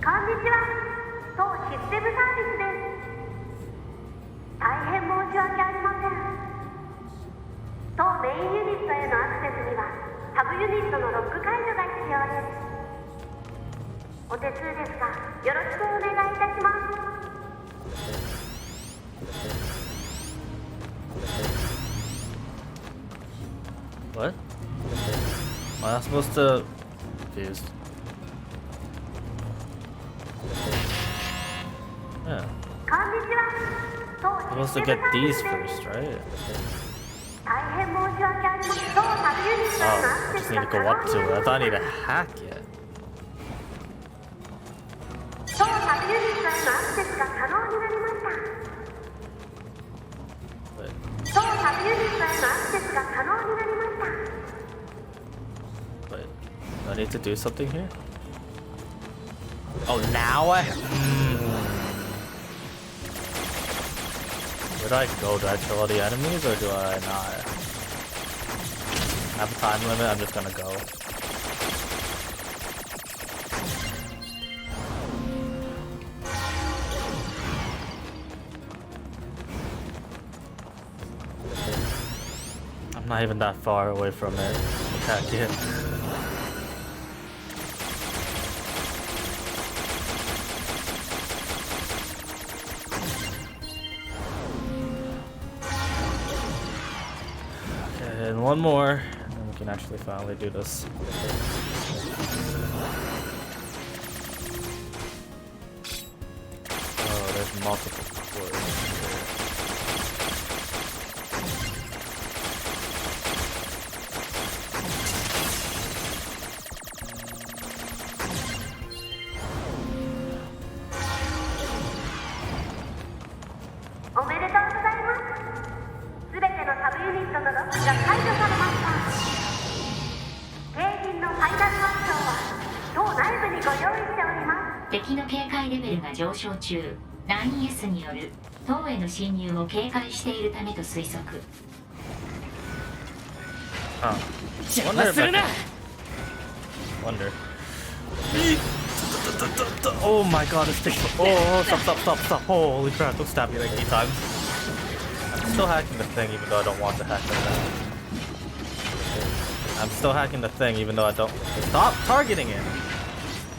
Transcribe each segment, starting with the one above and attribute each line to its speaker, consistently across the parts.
Speaker 1: こんにちは。当システムサービスです。大変申し訳ありません。当メインユニットへのアクセスにはサブユニットのロック解除が必要です。お手数ですがよろしくお願いいたします。
Speaker 2: What? Am I not supposed to... Confused. Yeah. I'm supposed to get these first, right? Oh, I just need to go up to it. I thought I need to hack it. Wait. Wait. Do I need to do something here? Oh, now I... Where do I go? Do I kill all the enemies or do I not? I have a time limit, I'm just gonna go. I'm not even that far away from it. Attack it. And one more, and we can actually finally do this. Oh, there's multiple floors.
Speaker 3: 上昇中、9S による塔への侵入を警戒しているためと推測。
Speaker 2: 邪魔するな。Wonder. Oh my god, it's taking. Oh, stop. Holy crap, don't stab me like 8 times. I'm still hacking the thing even though I don't want to hack the thing. I'm still hacking the thing even though I don't. Stop targeting it.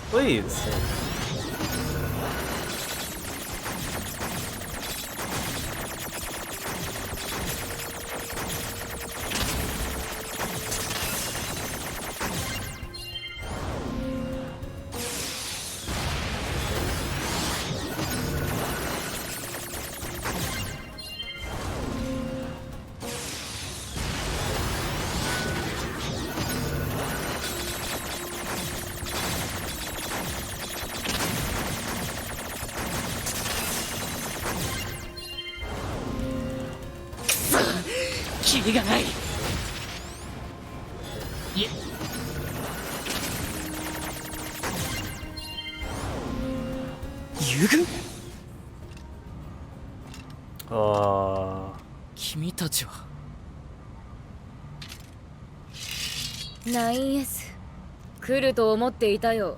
Speaker 2: Please.9S
Speaker 4: 来ると思っていたよ。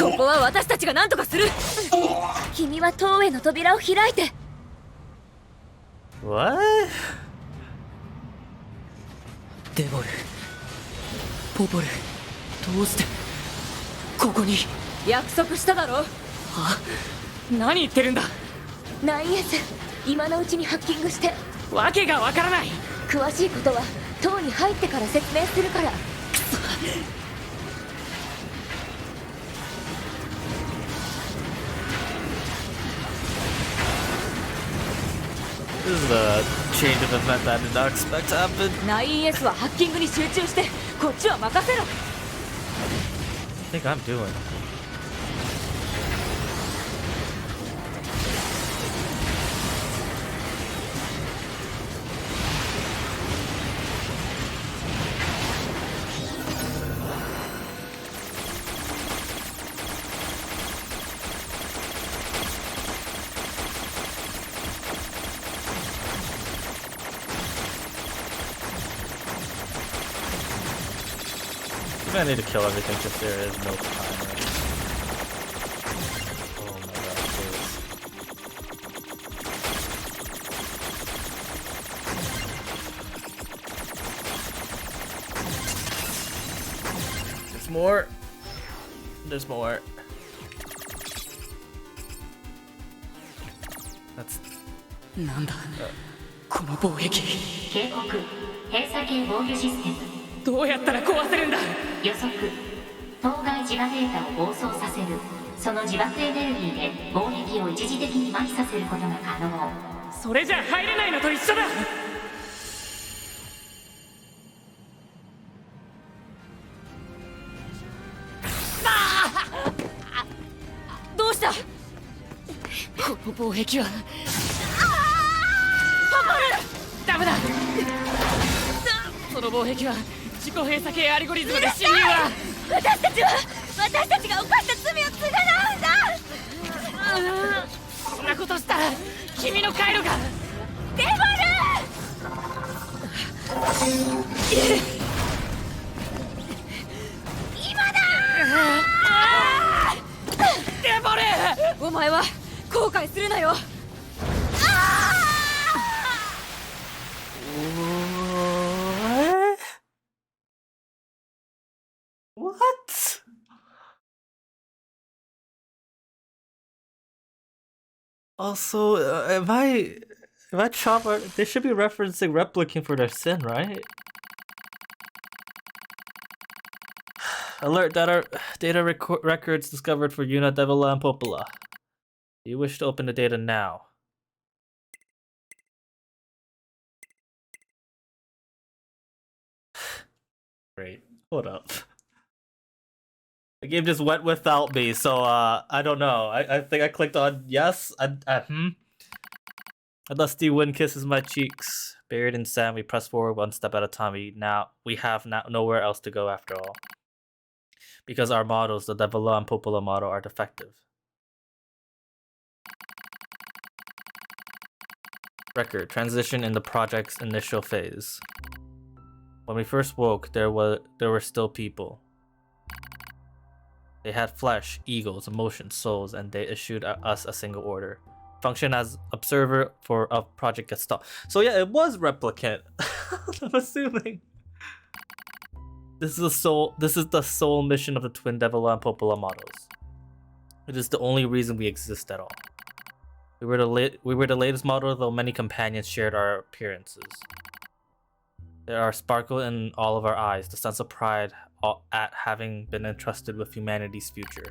Speaker 4: ここは私たちが何とかする。君は塔への扉を開いて。
Speaker 2: What?
Speaker 5: デボル、ポポル、どうしてここに？
Speaker 4: 約束しただろ。
Speaker 5: は？何言ってるんだ。
Speaker 4: 9S 今のうちにハッキングして。
Speaker 5: わけがわからない。
Speaker 4: 詳しいことは塔に入ってから説明するから。
Speaker 2: This is a change of event that I did not expect to happen.
Speaker 4: 9S はハッキングに集中してこっちは任せろ。
Speaker 2: I think I'm doing. gonna need to kill everything because there is no timer. Oh my god, please. There's more. There's more. That's
Speaker 5: なんだこの防壁
Speaker 3: 警告閉鎖系防御システム
Speaker 5: どうやったら壊せるんだ
Speaker 3: 予測当該自爆データを暴走させるその自爆エネルギーで防壁を一時的に麻痺させることが可能
Speaker 5: それじゃ入れないのと一緒だどうしたこの防壁はダメだその防壁は自己閉鎖系アルゴリズムで侵入は
Speaker 4: 私たちが犯した罪を償うんだ。
Speaker 5: そんなことしたら君の回路が
Speaker 4: デボ今だ
Speaker 5: デボル
Speaker 4: お前は後悔するなよ。
Speaker 2: What? Also, am I chopper? They should be referencing Replicant for their sin, right? Alert! Data records discovered for Yuna, Devola, and Popola. Do you wish to open the data now? Great. Hold up. The game just went without me, so I don't know. I think I clicked on yes. A lusty wind kisses my cheeks. Buried in sand, we press forward one step at a time. We have nowhere else to go after all. Because our models, the Devola and Popola model, are defective. Record, transition in the project's initial phase. When we first woke, there were still people. They had flesh, egos, emotions, souls, and they issued us a single order. Function as observer for a project gets stopped. So yeah, it was Replicant. I'm assuming. This is the sole mission of the twin Devola and Popola models. It is the only reason we exist at all. We were the latest model, though many companions shared our appearances. There are sparkle in all of our eyes, the sense of pride at having been entrusted with humanity's future.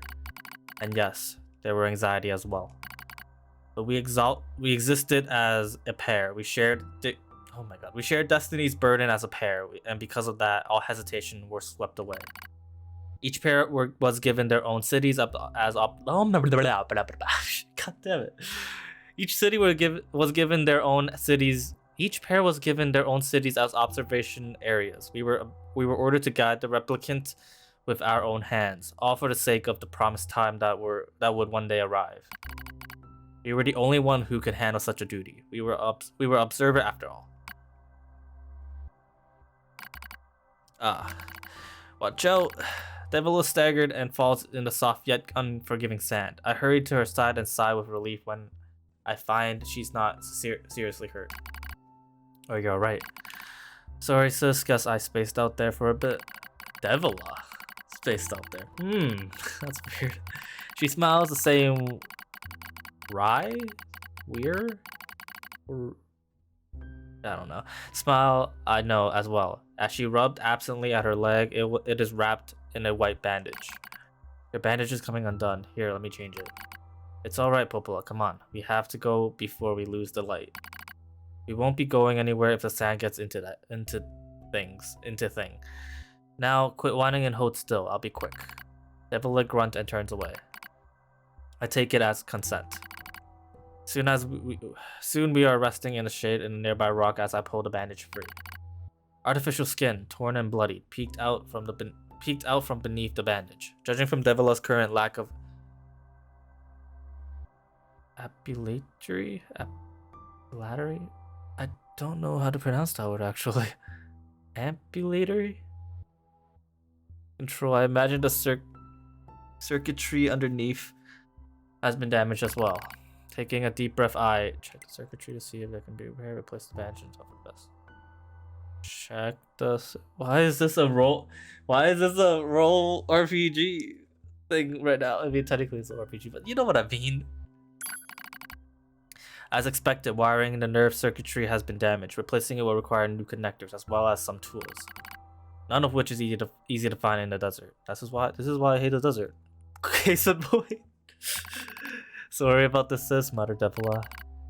Speaker 2: And yes, there were anxiety as well. But we existed as a pair. We shared destiny's burden as a pair, and because of that, all hesitation were swept away. Each pair was given their own cities God damn it. Each city was given their own cities. Each pair was given their own cities as observation areas. We were ordered to guide the replicant with our own hands, all for the sake of the promised time that would one day arrive. We were the only one who could handle such a duty. We were observer after all. Watch out! Devola staggered and falls in the soft yet unforgiving sand. I hurried to her side and sighed with relief when I find she's not seriously hurt. Oh, you're alright. Sorry sis, guess I spaced out there for a bit. Devola? Spaced out there. That's weird. She smiles the same... Weird? Or... I don't know. Smile, I know as well. As she rubbed absently at her leg, it is wrapped in a white bandage. Your bandage is coming undone. Here, let me change it. It's alright, Popola, come on. We have to go before we lose the light. We won't be going anywhere if the sand gets into thing. Now, quit whining and hold still. I'll be quick. Devola grunt and turns away. I take it as consent. Soon we are resting in the shade in a nearby rock as I pull the bandage free. Artificial skin, torn and bloodied, peeked out from beneath the bandage. Judging from Devola's current lack of ambulatory? I don't know how to pronounce that word actually. Ambulatory? control. I imagine the circuitry underneath has been damaged as well. Taking a deep breath, I check the circuitry to see if it can be repaired. Replace the bandage and stuff like this. Check the. Why is this a role? Why is this a role RPG thing right now? I mean, technically it's an RPG, but you know what I mean. As expected, wiring in the nerve circuitry has been damaged. Replacing it will require new connectors as well as some tools, none of which is easy to find in the desert. This is why I hate the desert. Case in point. Sorry about this, sis, muttered Devola.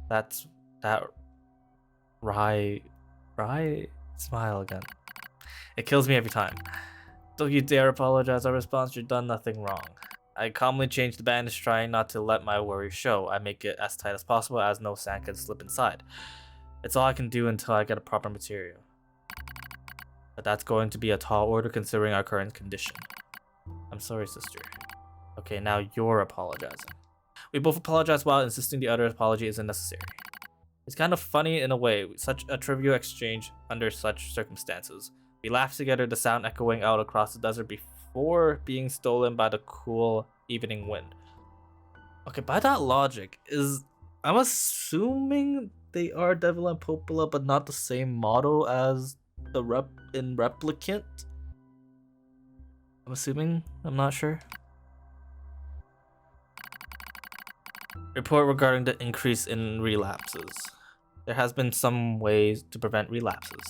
Speaker 2: That Right smile again. It kills me every time. Don't you dare apologize. Our response, you've done nothing wrong. I calmly change the bandage, trying not to let my worry show. I make it as tight as possible as no sand can slip inside. It's all I can do until I get a proper material. But that's going to be a tall order considering our current condition. I'm sorry, sister. Okay, now you're apologizing. We both apologize while insisting the other apology isn't necessary. It's kind of funny in a way, such a trivial exchange under such circumstances. We laugh together, the sound echoing out across the desert before being stolen by the cool evening wind. Okay, by that logic, I'm assuming they are Devola and Popola, but not the same model as the Replicant. I'm assuming. I'm not sure. Report regarding the increase in relapses. There has been some ways to prevent relapses.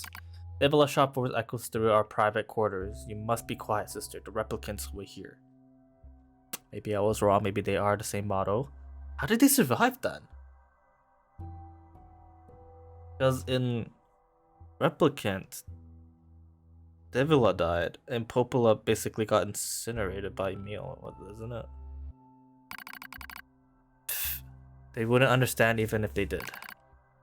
Speaker 2: Devola shop voice echoes through our private quarters. You must be quiet, sister. The replicants will hear. Maybe I was wrong. Maybe they are the same model. How did they survive then? Because in Replicant, Devola died, and Popola basically got incinerated by Emil, isn't it? They wouldn't understand even if they did.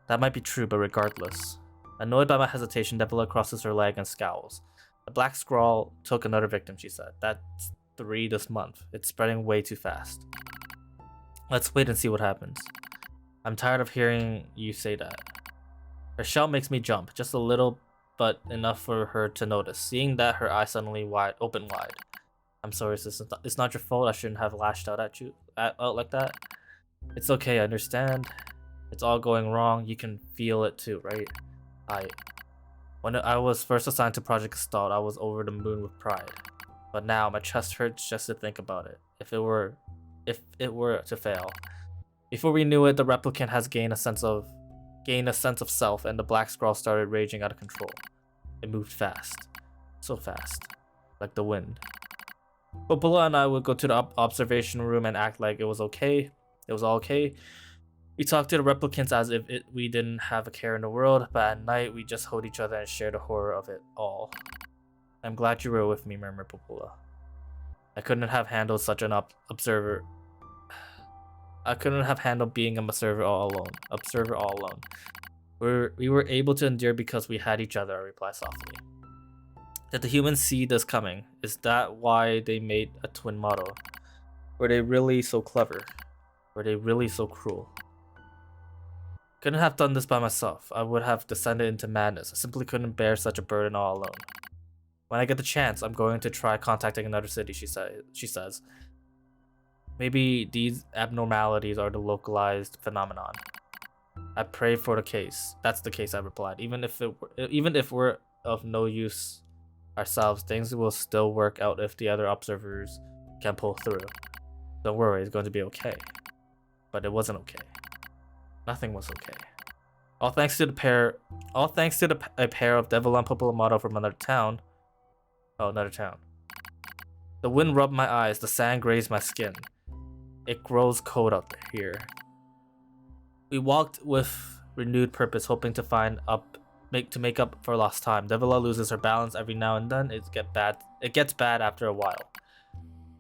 Speaker 2: That might be true, but regardless. Annoyed by my hesitation, Devola crosses her leg and scowls. The black scrawl took another victim, she said. That's 3 this month. It's spreading way too fast. Let's wait and see what happens. I'm tired of hearing you say that. Her shout makes me jump, just a little, but enough for her to notice, seeing that her eyes suddenly open wide. I'm sorry, sis. It's not your fault. I shouldn't have lashed out at you out like that. It's okay, I understand. It's all going wrong. You can feel it too, right? When I was first assigned to Project Gestalt, I was over the moon with pride. But now my chest hurts just to think about it. If it were to fail. Before we knew it, the replicant has gained a sense of self, and the black scroll started raging out of control. It moved fast. So fast. Like the wind. Popola and I would go to the observation room and act like it was okay. It was all okay. We talked to the replicants as if we didn't have a care in the world, but at night we just hold each other and share the horror of it all. I'm glad you were with me, murmured Popola. I couldn't have handled such an observer. I couldn't have handled being an observer all alone. We were able to endure because we had each other, I replied softly. Did the humans see this coming? Is that why they made a twin model? Were they really so clever? Were they really so cruel? Couldn't have done this by myself. I would have descended into madness. I simply couldn't bear such a burden all alone. When I get the chance, I'm going to try contacting another city, she says. Maybe these abnormalities are the localized phenomenon. I pray for the case. That's the case, I replied. Even if we're of no use ourselves, things will still work out if the other observers can pull through. Don't worry, it's going to be okay. But it wasn't okay. Nothing was okay. All thanks to a pair of Devola and Popola model from another town. Oh, another town. The wind rubbed my eyes, the sand grazed my skin. It grows cold out here. We walked with renewed purpose, hoping to make up for lost time. Devola loses her balance every now and then. It gets bad after a while.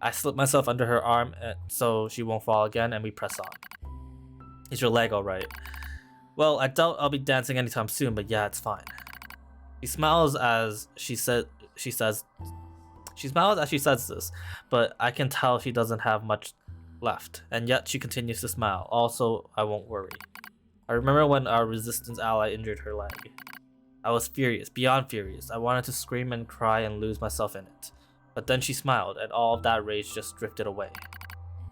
Speaker 2: I slip myself under her arm so she won't fall again, and we press on. Is your leg alright? Well, I doubt I'll be dancing anytime soon, but yeah, it's fine. She smiles as she says this, but I can tell she doesn't have much left, and yet she continues to smile. Also, I won't worry. I remember when our resistance ally injured her leg. I was furious, beyond furious. I wanted to scream and cry and lose myself in it. But then she smiled, and all of that rage just drifted away.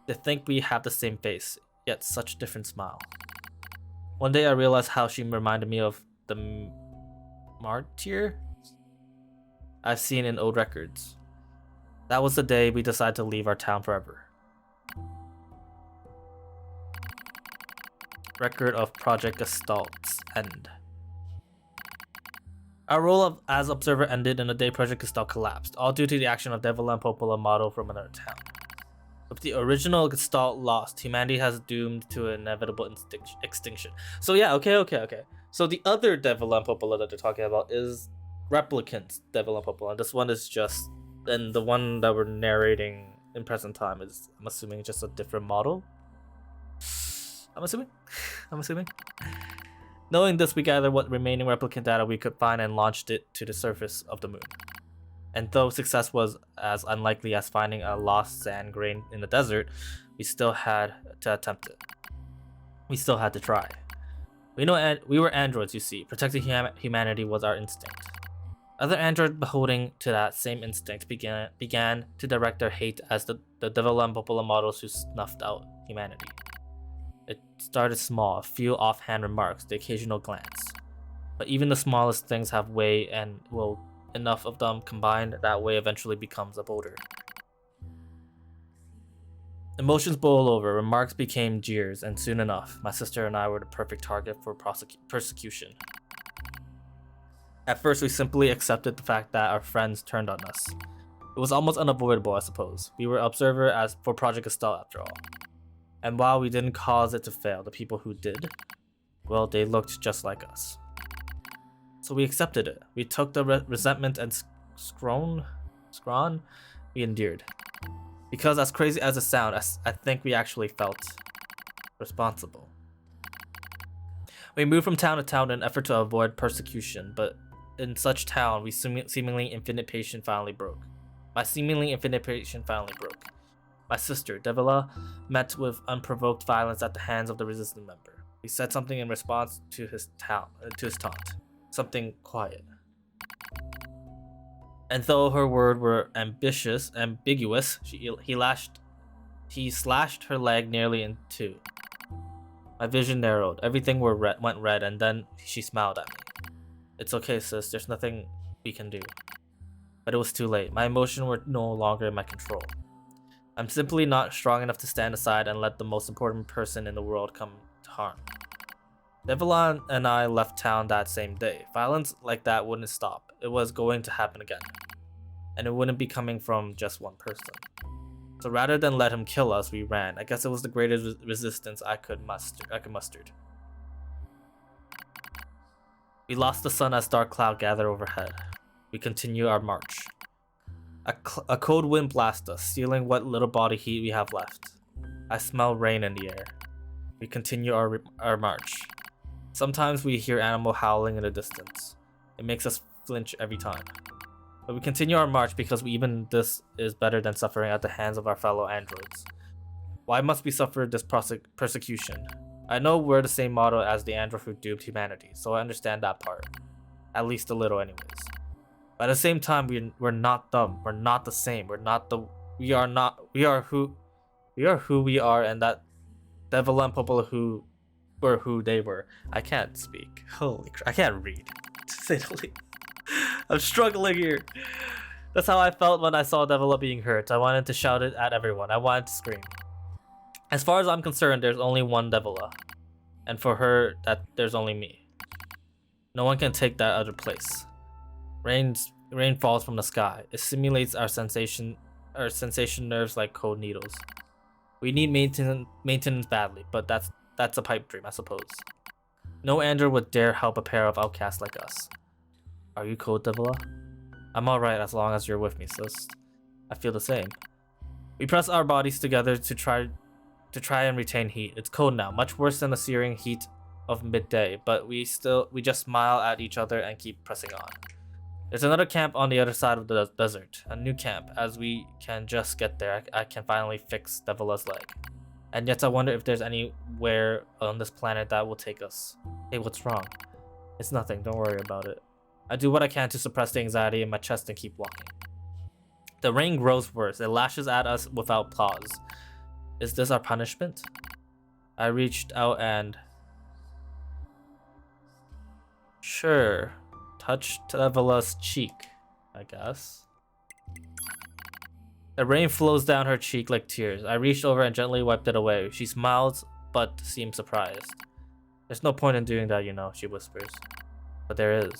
Speaker 2: To think we have the same face, yet such different smile. One day I realized how she reminded me of the martyr I've seen in old records. That was the day we decided to leave our town forever. Record of Project Gestalt's end. Our role as observer ended in the day Project Gestalt collapsed, all due to the action of Devola and Popola model from another town. If the original Gestalt lost, humanity has doomed to inevitable extinction. So yeah, okay. So the other Devola and Popola that they're talking about is replicant Devola and Popola. This one is just, and the one that we're narrating in present time is, I'm assuming, just a different model. I'm assuming. Knowing this, we gathered what remaining replicant data we could find and launched it to the surface of the moon. And though success was as unlikely as finding a lost sand grain in the desert, we still had to attempt it. We still had to try. We were androids, you see. Protecting humanity was our instinct. Other androids beholding to that same instinct began to direct their hate as the Devola and Popola models who snuffed out humanity. It started small, a few offhand remarks, the occasional glance. But even the smallest things have weight, and enough of them combined, that way eventually becomes a boulder. Emotions boiled over, remarks became jeers, and soon enough, my sister and I were the perfect target for persecution. At first, we simply accepted the fact that our friends turned on us. It was almost unavoidable, I suppose. We were observer for Project Gestalt after all. And while we didn't cause it to fail, the people who did, well, they looked just like us. So we accepted it. We took the resentment and scrawn we endured. Because as crazy as it sounds, I think we actually felt responsible. We moved from town to town in an effort to avoid persecution, but in such town, seemingly infinite patience finally broke. My sister, Devola, met with unprovoked violence at the hands of the resistance member. He said something in response to his taunt. Something quiet. And though her words were ambiguous, he slashed her leg nearly in two. My vision narrowed. Everything went red, and then she smiled at me. It's okay, sis. There's nothing we can do. But it was too late. My emotions were no longer in my control. I'm simply not strong enough to stand aside and let the most important person in the world come to harm. Devola and I left town that same day. Violence like that wouldn't stop. It was going to happen again. And it wouldn't be coming from just one person. So rather than let him kill us, we ran. I guess it was the greatest resistance I could mustered. We lost the sun as dark cloud gathered overhead. We continue our march. A cold wind blasts us, stealing what little body heat we have left. I smell rain in the air. We continue our march. Sometimes we hear animal howling in the distance. It makes us flinch every time. But we continue our march because even this is better than suffering at the hands of our fellow androids. Why must we suffer this persecution? I know we're the same model as the android who duped humanity, so I understand that part. At least a little anyways. But at the same time, we're not dumb. We're not the same. We are who we are, and that Devola and Popola who were who they were. I can't speak. Holy crap. I can't read, to say the least. I'm struggling here. That's how I felt when I saw Devola being hurt. I wanted to shout it at everyone. I wanted to scream. As far as I'm concerned, there's only one Devola. And for her, there's only me. No one can take that other place. Rain falls from the sky. It simulates our sensation nerves like cold needles. We need maintenance badly, but that's a pipe dream, I suppose. No android would dare help a pair of outcasts like us. Are you cold, Devola? I'm alright as long as you're with me, sis. I feel the same. We press our bodies together to try and retain heat. It's cold now, much worse than the searing heat of midday, but we just smile at each other and keep pressing on. There's another camp on the other side of the desert. A new camp. As we can just get there, I can finally fix Devola's leg. And yet I wonder if there's anywhere on this planet that will take us. Hey, what's wrong? It's nothing, don't worry about it. I do what I can to suppress the anxiety in my chest and keep walking. The rain grows worse. It lashes at us without pause. Is this our punishment? I reached out and... Sure. Touched Devola's cheek, I guess. The rain flows down her cheek like tears. I reached over and gently wiped it away. She smiles, but seems surprised. There's no point in doing that, you know, she whispers. But there is.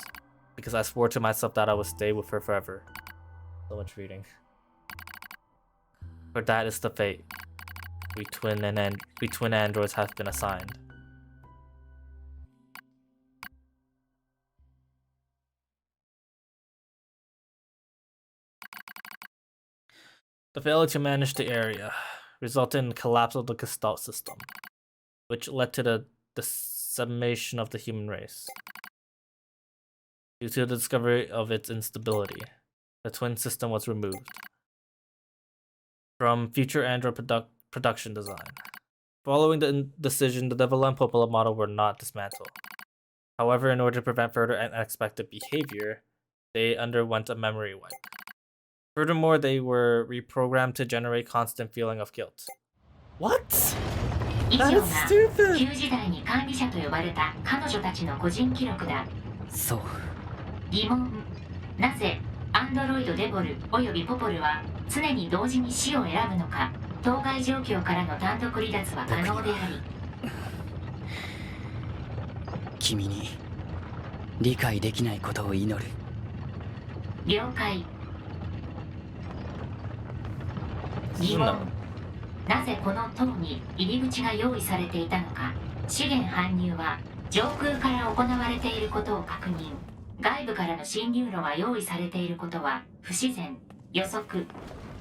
Speaker 2: Because I swore to myself that I would stay with her forever. So much reading. For that is the fate. We twin androids have been assigned. The failure to manage the area resulted in the collapse of the Gestalt system, which led to the decimation of the human race. Due to the discovery of its instability, the twin system was removed from future android production design. Following the decision, the Devola and Popola model were not dismantled. However, in order to prevent further unexpected behavior, they underwent a memory wipe. Furthermore, they were reprogrammed to generate constant feeling of guilt. What?
Speaker 3: 以
Speaker 2: That
Speaker 3: 上
Speaker 2: is
Speaker 3: が
Speaker 2: stupid.
Speaker 3: 旧時代に管理者と呼ばれた彼女たちの個人記録だ。
Speaker 5: そう。
Speaker 3: 疑問。なぜアンドロイドデボルおよびポポルは常に同時に死を選ぶのか。当該状況からの単独離脱は可能であり。
Speaker 5: 君に理解できないことを祈る。
Speaker 3: 了解。疑問。なぜこの塔に入り口が用意されていたのか。資源搬入は上空から行われていることを確認。外部からの侵入路は用意されていることは不自然。予測。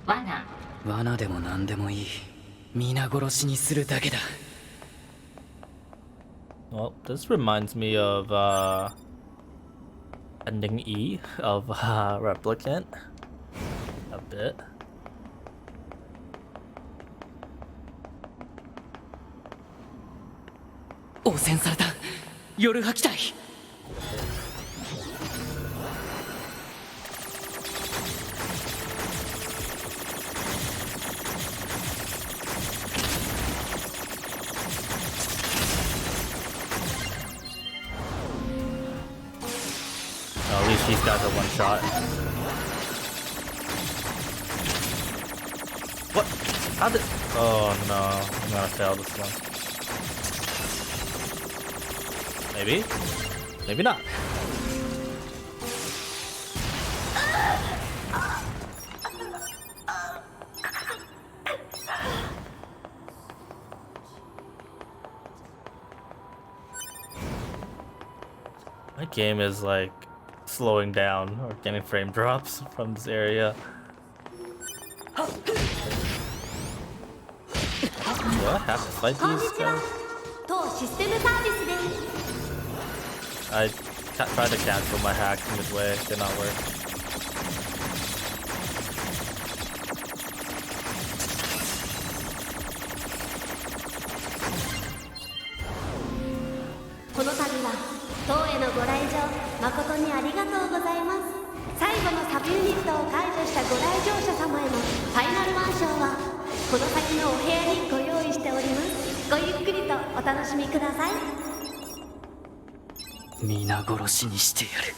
Speaker 3: 罠。
Speaker 5: 罠でも何でもいい。皆殺しにするだけだ。
Speaker 2: Well, this reminds me of ending E of Replicant a bit.
Speaker 5: 汚染された夜吐き隊。
Speaker 2: At least these guys are one shot. What? How did... Oh no, I'm gonna fail this one. Maybe? Maybe not. My game is like slowing down or getting frame drops from this area. Do I have to fight these guys?
Speaker 1: 当システムサービスです。
Speaker 2: I tried to cancel my hack midway, did not work.
Speaker 1: この度は当へのご来場誠にありがとうございます。最後のサブユニットを解除したご来場者様へのファイナルワン賞はこの先のお部屋にご用意しております。ごゆっくりとお楽しみください。
Speaker 5: 皆殺しにしてやる。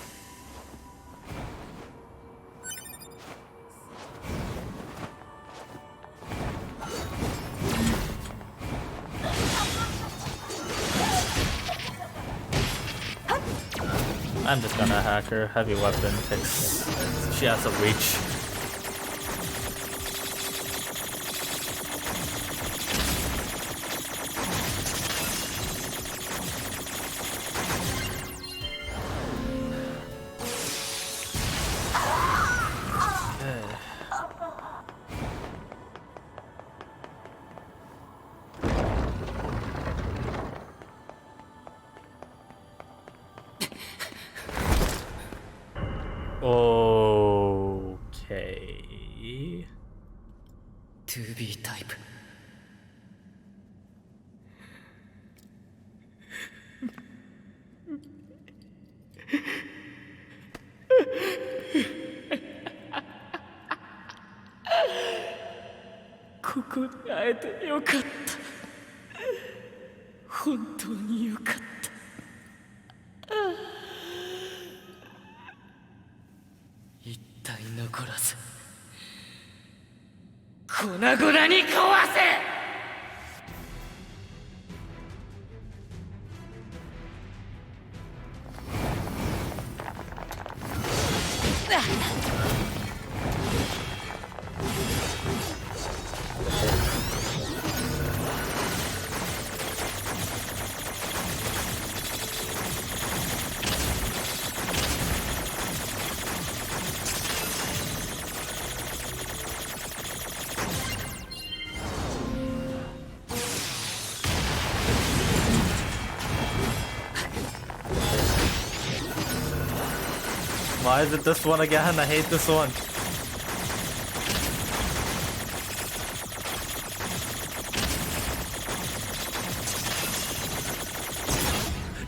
Speaker 2: I'm just gonna hack her. Heavy weapon takes... She has a reach. Okay.
Speaker 5: 2B タイプ。会えてよかった。本当によかった。一体残らず粉々に壊せ。
Speaker 2: Why is it this one again? I hate this one.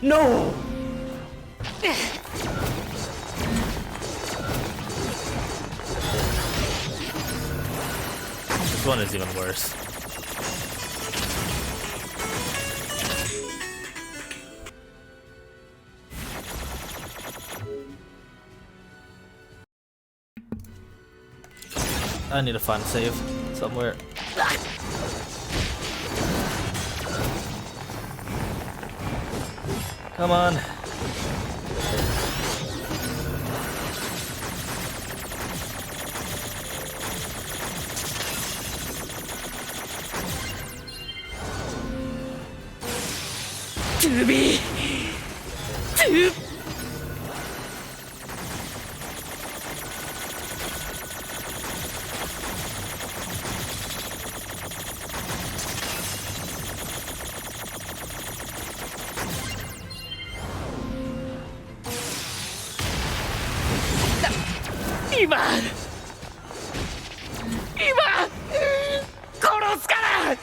Speaker 2: No! This one is even worse. I need to find a save somewhere. Come on.
Speaker 5: To be. To.今殺すから。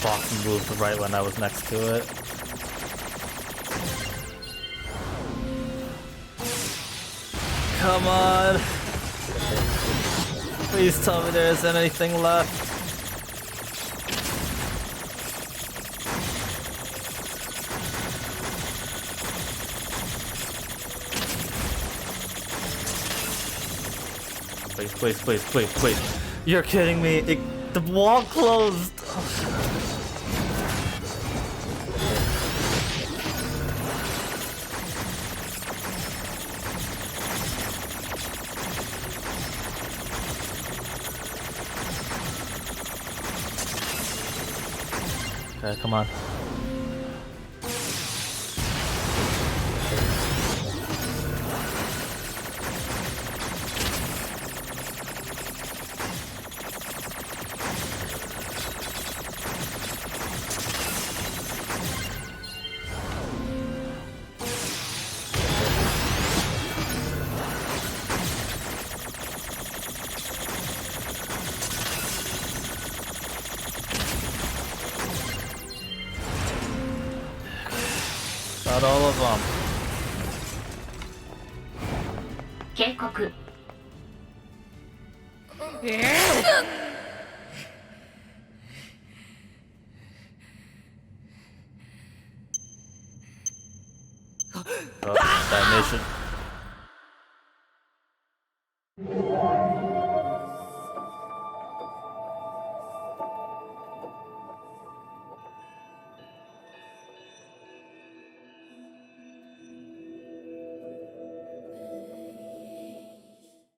Speaker 2: Box moved right when I was next to it. Come on! Please tell me there isn't anything left. Please. You're kidding me. The wall closed. Okay, come on. Not all of them.
Speaker 3: 警告。
Speaker 2: Oh, damnation.